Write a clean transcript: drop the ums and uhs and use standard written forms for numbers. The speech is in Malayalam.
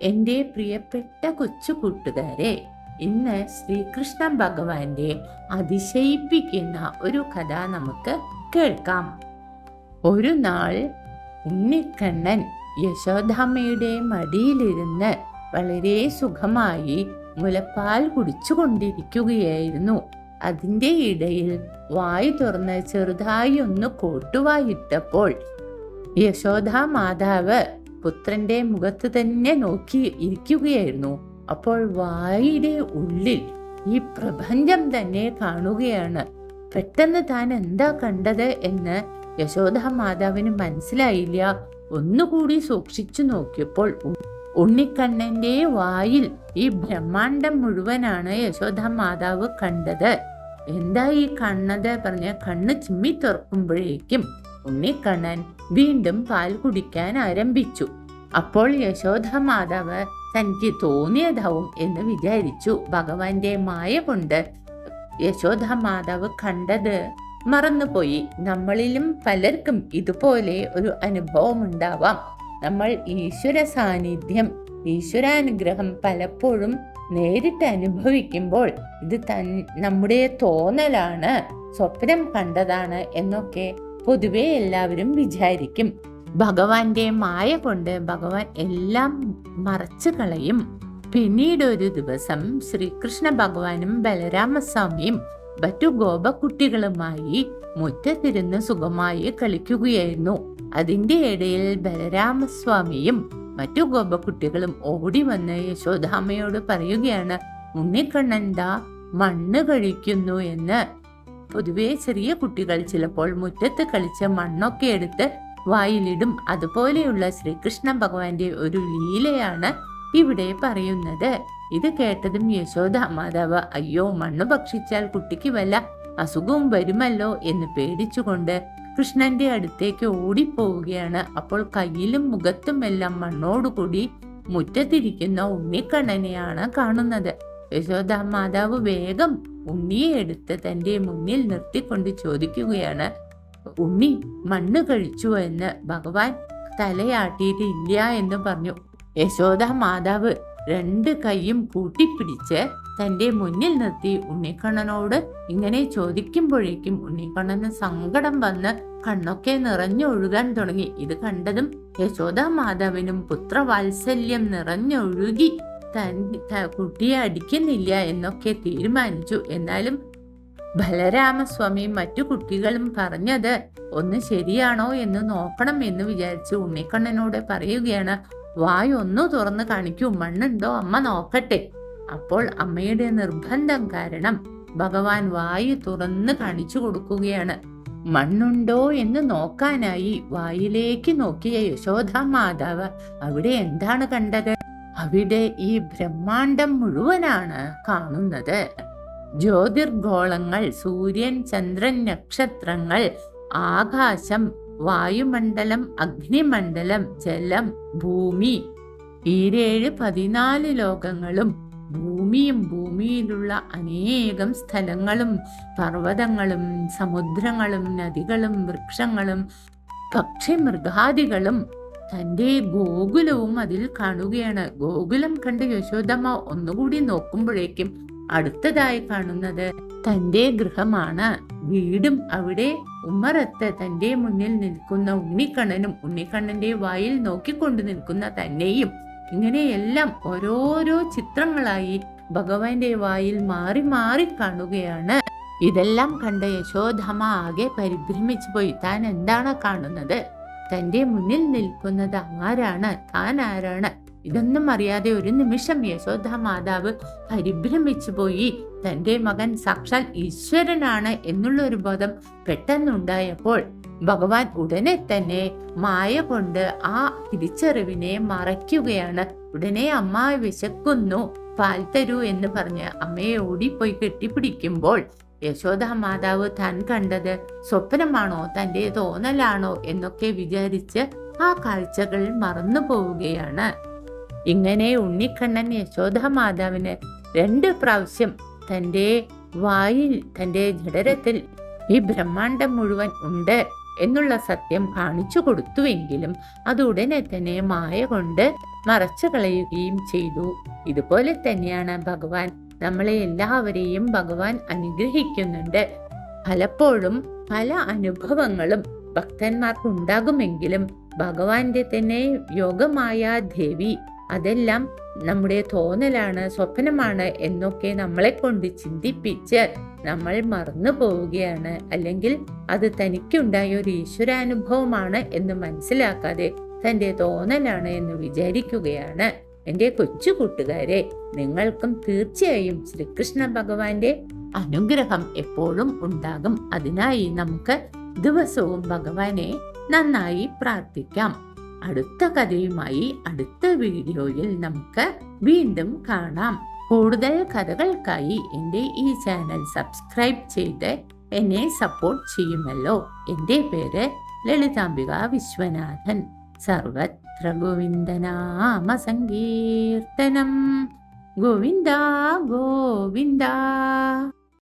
എൻ്റെ പ്രിയപ്പെട്ട കൊച്ചു കൂട്ടുകാരെ, ഇന്ന് ശ്രീകൃഷ്ണ ഭഗവാന്റെ അതിശയിപ്പിക്കുന്ന ഒരു കഥ നമുക്ക് കേൾക്കാം. ഒരു നാൾ ഉണ്ണിക്കണ്ണൻ യശോദാമ്മയുടെ മടിയിലിരുന്ന് വളരെ സുഖമായി മുലപ്പാൽ കുടിച്ചുകൊണ്ടിരിക്കുകയായിരുന്നു. അതിൻ്റെ ഇടയിൽ വായു തുറന്ന് ചെറുതായി ഒന്ന് കോട്ടുവായിട്ടപ്പോൾ യശോദാ മാതാവ് പുത്രന്റെ മുഖത്ത് തന്നെ നോക്കി ഇരിക്കുകയായിരുന്നു. അപ്പോൾ വായുടെ ഉള്ളിൽ ഈ പ്രപഞ്ചം തന്നെ കാണുകയാണ്. പെട്ടെന്ന് താൻ എന്താ കണ്ടത് എന്ന് യശോദാ മാതാവിന് മനസ്സിലായില്ല. ഒന്നുകൂടി സൂക്ഷിച്ചു നോക്കിയപ്പോൾ ഉണ്ണിക്കണ്ണന്റെ വായിൽ ഈ ബ്രഹ്മാണ്ടം മുഴുവനാണ് യശോദാ മാതാവ് കണ്ടത്. എന്താ ഈ കണ്ണത് പറഞ്ഞ കണ്ണ് ചിമ്മി തുറക്കുമ്പോഴേക്കും ഉണ്ണിക്കണ്ണൻ വീണ്ടും പാൽ കുടിക്കാൻ ആരംഭിച്ചു. അപ്പോൾ യശോദാ മാതാവ് തനിക്ക് തോന്നിയതാവും എന്ന് വിചാരിച്ചു. ഭഗവാന്റെ മായ കൊണ്ട് യശോദാ മാതാവ് കണ്ടത് മറന്നുപോയി. നമ്മളിലും പലർക്കും ഇതുപോലെ ഒരു അനുഭവം ഉണ്ടാവാം. നമ്മൾ ഈശ്വര സാന്നിധ്യം, ഈശ്വരാനുഗ്രഹം പലപ്പോഴും നേരിട്ട് അനുഭവിക്കുമ്പോൾ ഇത് നമ്മുടെ തോന്നലാണ്, സ്വപ്നം കണ്ടതാണ് എന്നൊക്കെ പൊതുവെ എല്ലാവരും വിചാരിക്കും. ഭഗവാന്റെ മായ കൊണ്ട് ഭഗവാൻ എല്ലാം മറച്ചു കളയും. പിന്നീട് ഒരു ദിവസം ശ്രീകൃഷ്ണ ഭഗവാനും ബലരാമസ്വാമിയും മറ്റു ഗോപക്കുട്ടികളുമായി മുറ്റത്തിരുന്ന് സുഖമായി കളിക്കുകയായിരുന്നു. അതിന്റെ ഇടയിൽ ബലരാമസ്വാമിയും മറ്റു ഗോപക്കുട്ടികളും ഓടി വന്ന് യശോദാമ്മയോട് പറയുകയാണ്, ഉണ്ണിക്കണ്ണന്താ മണ്ണ് കഴിക്കുന്നു എന്ന്. പൊതുവെ ചെറിയ കുട്ടികൾ ചിലപ്പോൾ മുറ്റത്ത് കളിച്ച് മണ്ണൊക്കെ എടുത്ത് വായിലിടും. അതുപോലെയുള്ള ശ്രീകൃഷ്ണ ഭഗവാന്റെ ഒരു ലീലയാണ് ഇവിടെ പറയുന്നത്. ഇത് കേട്ടതും യശോദാ മാതാവ് അയ്യോ, മണ്ണ് ഭക്ഷിച്ചാൽ കുട്ടിക്ക് വല്ല അസുഖവും വരുമല്ലോ എന്ന് പേടിച്ചുകൊണ്ട് കൃഷ്ണന്റെ അടുത്തേക്ക് ഓടിപ്പോവുകയാണ്. അപ്പോൾ കയ്യിലും മുഖത്തും എല്ലാം മണ്ണോടുകൂടി മുറ്റത്തിരിക്കുന്ന ഉണ്ണിക്കണ്ണനെയാണ് കാണുന്നത്. യശോദാ മാതാവ് വേഗം ഉണ്ണിയെ എടുത്ത് തന്റെ മുന്നിൽ നിർത്തിക്കൊണ്ട് ചോദിക്കുകയാണ്, ഉണ്ണി മണ്ണ് കഴിച്ചു എന്ന്. ഭഗവാൻ തലയാട്ടിയിട്ട് ഇല്ല എന്ന് പറഞ്ഞു. യശോദാ മാതാവ് രണ്ട് കൈയും കൂട്ടിപ്പിടിച്ച് തന്റെ മുന്നിൽ നിർത്തി ഉണ്ണിക്കണ്ണനോട് ഇങ്ങനെ ചോദിക്കുമ്പോഴേക്കും ഉണ്ണിക്കണ്ണന് സങ്കടം വന്ന് കണ്ണൊക്കെ നിറഞ്ഞൊഴുകാൻ തുടങ്ങി. ഇത് കണ്ടതും യശോദാ മാതാവിനും പുത്രവാത്സല്യം നിറഞ്ഞൊഴുകി കുട്ടിയെ അടിക്കുന്നില്ല എന്നൊക്കെ തീരുമാനിച്ചു. എന്നാലും ബലരാമസ്വാമിയും മറ്റു കുട്ടികളും പറഞ്ഞത് ഒന്ന് ശരിയാണോ എന്ന് നോക്കണം എന്ന് വിചാരിച്ച് ഉണ്ണിക്കണ്ണനോട് പറയുകയാണ്, വായു ഒന്ന് തുറന്ന് കാണിക്കൂ, മണ്ണുണ്ടോ അമ്മ നോക്കട്ടെ. അപ്പോൾ അമ്മയുടെ നിർബന്ധം കാരണം ഭഗവാൻ വായു തുറന്ന് കാണിച്ചു കൊടുക്കുകയാണ്. മണ്ണുണ്ടോ എന്ന് നോക്കാനായി വായിലേക്ക് നോക്കിയ യശോദാ മാതാവ് അവിടെ എന്താണ് കണ്ടത്? അവിടെ ഈ ബ്രഹ്മാണ്ടം മുഴുവനാണ് കാണുന്നത്. ജ്യോതിർഗോളങ്ങൾ, സൂര്യൻ, ചന്ദ്രൻ, നക്ഷത്രങ്ങൾ, ആകാശം, വായുമണ്ഡലം, അഗ്നിമണ്ഡലം, ജലം, ഭൂമി, ഈ 14 ലോകങ്ങളും ഭൂമിയും ഭൂമിയിലുള്ള അനേകം സ്ഥലങ്ങളും പർവ്വതങ്ങളും സമുദ്രങ്ങളും നദികളും വൃക്ഷങ്ങളും പക്ഷി മൃഗാദികളും തൻ്റെ ഗോകുലവും അതിൽ കാണുകയാണ്. ഗോകുലം കണ്ട് യശോദമ്മ ഒന്നുകൂടി നോക്കുമ്പോഴേക്കും അടുത്തതായി കാണുന്നത് തൻ്റെ ഗൃഹമാണ്, വീടും. അവിടെ ഉമ്മറത്ത് തൻ്റെ മുന്നിൽ നിൽക്കുന്ന ഉണ്ണിക്കണ്ണനും ഉണ്ണിക്കണ്ണന്റെ വായിൽ നോക്കിക്കൊണ്ട് നിൽക്കുന്ന തന്നെയും, ഇങ്ങനെയെല്ലാം ഓരോരോ ചിത്രങ്ങളായി ഭഗവാന്റെ വായിൽ മാറി മാറി കാണുകയാണ്. ഇതെല്ലാം കണ്ട യശോദമ്മ ആകെ പരിഭ്രമിച്ചു പോയി. താൻ എന്താണ് കാണുന്നത്? തന്റെ മുന്നിൽ നിൽക്കുന്നത് ആരാണ്? താൻ ആരാണ്? ഇതൊന്നും അറിയാതെ ഒരു നിമിഷം യശോദാ മാതാവ് പരിഭ്രമിച്ചു പോയി. തന്റെ മകൻ സാക്ഷാൽ ഈശ്വരനാണ് എന്നുള്ള ഒരു ബോധം പെട്ടെന്നുണ്ടായപ്പോൾ ഭഗവാൻ ഉടനെ തന്നെ മായ കൊണ്ട് ആ തിരിച്ചറിവിനെ മറയ്ക്കുകയാണ്. ഉടനെ അമ്മ വിശക്കുന്നു, പാൽ തരൂ എന്ന് പറഞ്ഞ് അമ്മയെ ഓടിപ്പോയി കെട്ടിപ്പിടിക്കുമ്പോൾ യശോദാ മാതാവ് താൻ കണ്ടത് സ്വപ്നമാണോ തന്റെ തോന്നലാണോ എന്നൊക്കെ വിചാരിച്ച് ആ കാഴ്ചകൾ മറന്നു പോവുകയാണ്. ഇങ്ങനെ ഉണ്ണിക്കണ്ണൻ യശോദാ മാതാവിന് 2 പ്രാവശ്യം തൻ്റെ വായിൽ, തൻ്റെ ജഠരത്തിൽ ഈ ബ്രഹ്മാണ്ടം മുഴുവൻ ഉണ്ട് എന്നുള്ള സത്യം കാണിച്ചു കൊടുത്തുവെങ്കിലും അത് ഉടനെ തന്നെ മായ കൊണ്ട് മറച്ചു കളയുകയും ചെയ്തു. ഇതുപോലെ തന്നെയാണ് ഭഗവാൻ. നമ്മളെ എല്ലാവരെയും ഭഗവാൻ അനുഗ്രഹിക്കുന്നുണ്ട്. പലപ്പോഴും പല അനുഭവങ്ങളും ഭക്തന്മാർക്ക് ഉണ്ടാകുമെങ്കിലും ഭഗവാന്റെ തന്നെ യോഗമായ ദേവി അതെല്ലാം നമ്മുടെ തോന്നലാണ്, സ്വപ്നമാണ് എന്നൊക്കെ നമ്മളെ കൊണ്ട് ചിന്തിപ്പിച്ച് നമ്മൾ മറന്നു പോവുകയാണ്. അല്ലെങ്കിൽ അത് തനിക്കുണ്ടായ ഒരു ഈശ്വരാനുഭവമാണ് എന്ന് മനസ്സിലാക്കാതെ തൻ്റെ തോന്നലാണ് എന്ന് വിചാരിക്കുകയാണ്. എൻ്റെ കൊച്ചു കൂട്ടുകാരെ, നിങ്ങൾക്കും തീർച്ചയായും ശ്രീകൃഷ്ണ ഭഗവാന്റെ അനുഗ്രഹം എപ്പോഴും ഉണ്ടാകും. അതിനായി നമുക്ക് ദിവസവും ഭഗവാനെ നന്നായി പ്രാർത്ഥിക്കാം. അടുത്ത കഥയുമായി അടുത്ത വീഡിയോയിൽ നമുക്ക് വീണ്ടും കാണാം. കൂടുതൽ കഥകൾക്കായി എൻ്റെ ഈ ചാനൽ സബ്സ്ക്രൈബ് ചെയ്ത് എന്നെ സപ്പോർട്ട് ചെയ്യുമല്ലോ. എൻ്റെ പേര് ലളിതാംബിക വിശ്വനാഥൻ. സർവത്ര ഗോവിന്ദനാമ സങ്കീർത്തനം. ഗോവിന്ദ ഗോവിന്ദ.